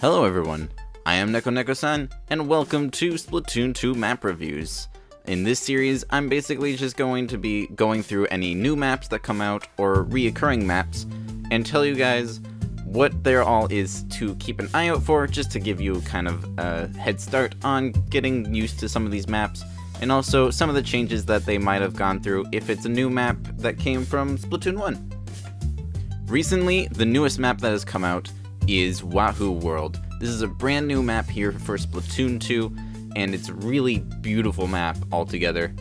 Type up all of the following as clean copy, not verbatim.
Hello everyone, I am Neko-san, and welcome to Splatoon 2 map reviews. In this series, I'm basically just going to be going through any new maps that come out, or reoccurring maps, and tell you guys what there all is to keep an eye out for, just to give you kind of a head start on getting used to some of these maps, and also some of the changes that they might have gone through if it's a new map that came from Splatoon 1. Recently, the newest map that has come out is Wahoo World. This is a brand new map here for Splatoon 2, and it's a really beautiful map altogether.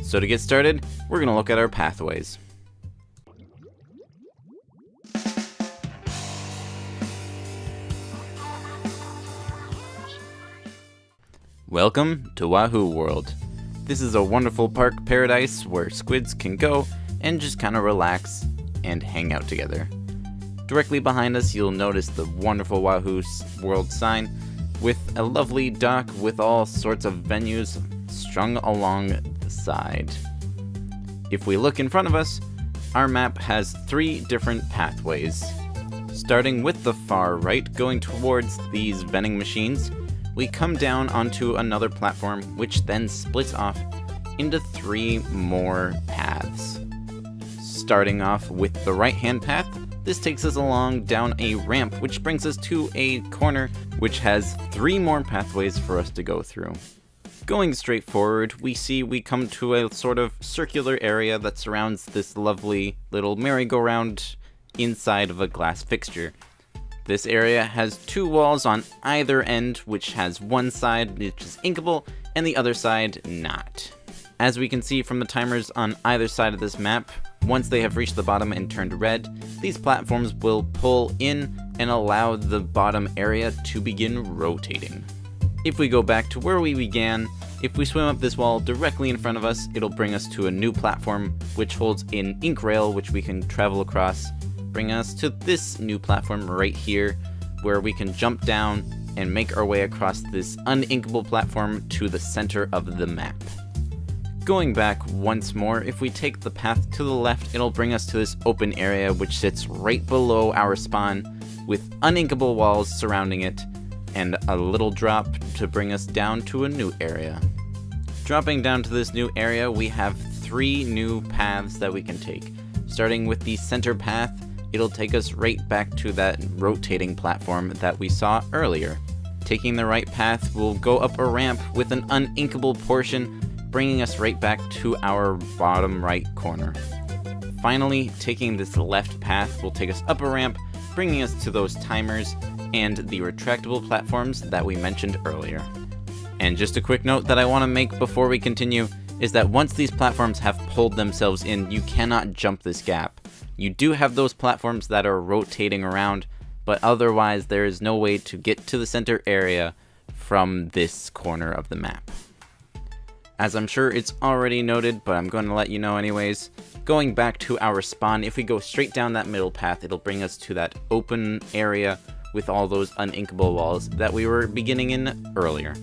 So to get started, we're going to look at our pathways. Welcome to Wahoo World. This is a wonderful park paradise where squids can go and just kind of relax and hang out together. Directly behind us, you'll notice the wonderful Wahoo World sign with a lovely dock with all sorts of venues strung along the side. If we look in front of us, our map has 3 different pathways. Starting with the far right, going towards these vending machines, we come down onto another platform, which then splits off into 3 more paths. Starting off with the right-hand path, this takes us along down a ramp, which brings us to a corner, which has 3 more pathways for us to go through. Going straight forward, we come to a sort of circular area that surrounds this lovely little merry-go-round inside of a glass fixture. This area has 2 walls on either end, which has one side which is inkable and the other side not. As we can see from the timers on either side of this map, once they have reached the bottom and turned red, these platforms will pull in and allow the bottom area to begin rotating. If we go back to where we began, if we swim up this wall directly in front of us, it'll bring us to a new platform which holds an ink rail which we can travel across, bring us to this new platform right here, where we can jump down and make our way across this uninkable platform to the center of the map. Going back once more, if we take the path to the left, it'll bring us to this open area which sits right below our spawn with uninkable walls surrounding it and a little drop to bring us down to a new area. Dropping down to this new area, we have 3 new paths that we can take. Starting with the center path, it'll take us right back to that rotating platform that we saw earlier. Taking the right path, we'll go up a ramp with an uninkable portion, bringing us right back to our bottom right corner. Finally, taking this left path will take us up a ramp, bringing us to those timers and the retractable platforms that we mentioned earlier. And just a quick note that I want to make before we continue is that once these platforms have pulled themselves in, you cannot jump this gap. You do have those platforms that are rotating around, but otherwise there is no way to get to the center area from this corner of the map. As I'm sure it's already noted, but I'm going to let you know anyways, going back to our spawn, if we go straight down that middle path, it'll bring us to that open area with all those uninkable walls that we were beginning in earlier.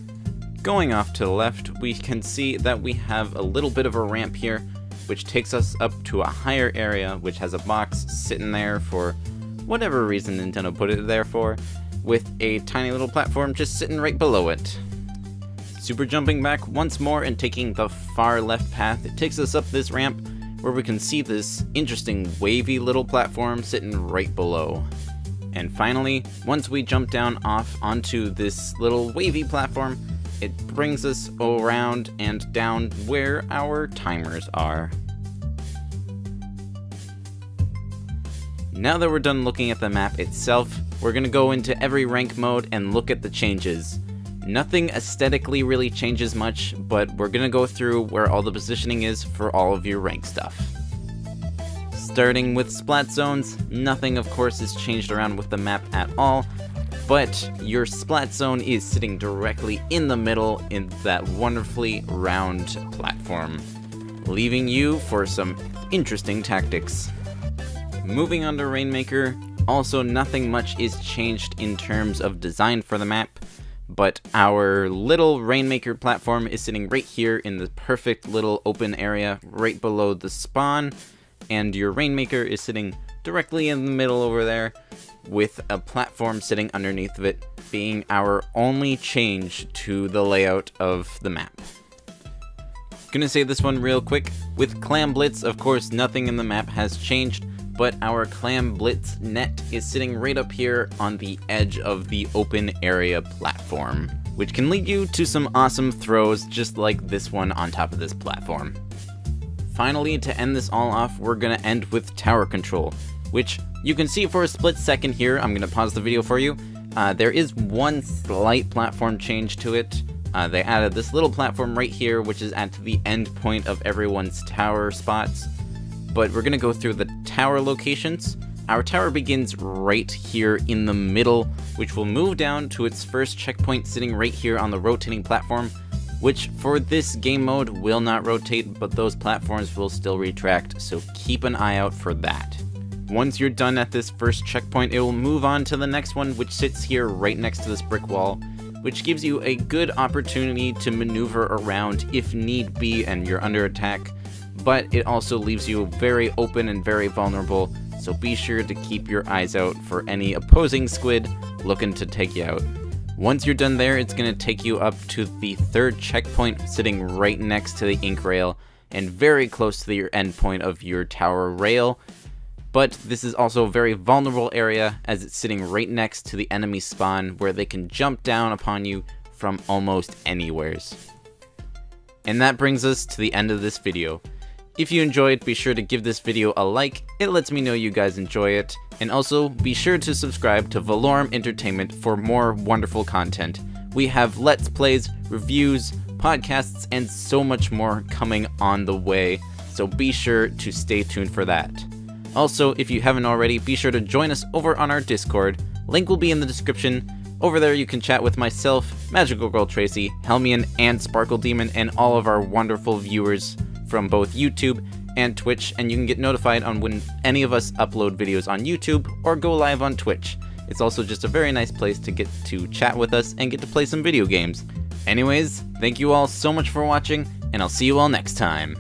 Going off to the left, we can see that we have a little bit of a ramp here, which takes us up to a higher area, which has a box sitting there for whatever reason Nintendo put it there for, with a tiny little platform just sitting right below it. Super jumping back once more and taking the far left path, it takes us up this ramp where we can see this interesting wavy little platform sitting right below. And finally, once we jump down off onto this little wavy platform, it brings us around and down where our timers are. Now that we're done looking at the map itself, we're going to go into every rank mode and look at the changes. Nothing aesthetically really changes much, but we're going to go through where all the positioning is for all of your rank stuff. Starting with splat zones, nothing of course is changed around with the map at all, but your splat zone is sitting directly in the middle in that wonderfully round platform, leaving you for some interesting tactics. Moving on to Rainmaker, also nothing much is changed in terms of design for the map, but our little Rainmaker platform is sitting right here in the perfect little open area right below the spawn, and your Rainmaker is sitting directly in the middle over there, with a platform sitting underneath of it, being our only change to the layout of the map. Gonna say this one real quick. With Clam Blitz, of course, nothing in the map has changed, but our Clam Blitz net is sitting right up here on the edge of the open area platform, which can lead you to some awesome throws just like this one on top of this platform. Finally, to end this all off, we're gonna end with tower control, which you can see for a split second here. I'm gonna pause the video for you. There is one slight platform change to it. They added this little platform right here, which is at the end point of everyone's tower spots. But we're gonna go through the tower locations. Our tower begins right here in the middle, which will move down to its first checkpoint sitting right here on the rotating platform, which for this game mode will not rotate, but those platforms will still retract, so keep an eye out for that. Once you're done at this first checkpoint, it will move on to the next one, which sits here right next to this brick wall, which gives you a good opportunity to maneuver around if need be and you're under attack, but it also leaves you very open and very vulnerable, so be sure to keep your eyes out for any opposing squid looking to take you out. Once you're done there, it's going to take you up to the third checkpoint sitting right next to the ink rail and very close to your end point of your tower rail. But this is also a very vulnerable area as it's sitting right next to the enemy spawn where they can jump down upon you from almost anywheres. And that brings us to the end of this video. If you enjoyed, be sure to give this video a like. It lets me know you guys enjoy it. And also be sure to subscribe to Valorum Entertainment for more wonderful content. We have Let's Plays, reviews, podcasts, and so much more coming on the way. So be sure to stay tuned for that. Also, if you haven't already, be sure to join us over on our Discord. Link will be in the description. Over there you can chat with myself, Magical Girl Tracy, Helmian, and Sparkle Demon, and all of our wonderful viewers from both YouTube and Twitch, and you can get notified on when any of us upload videos on YouTube or go live on Twitch. It's also just a very nice place to get to chat with us and get to play some video games. Anyways, thank you all so much for watching, and I'll see you all next time.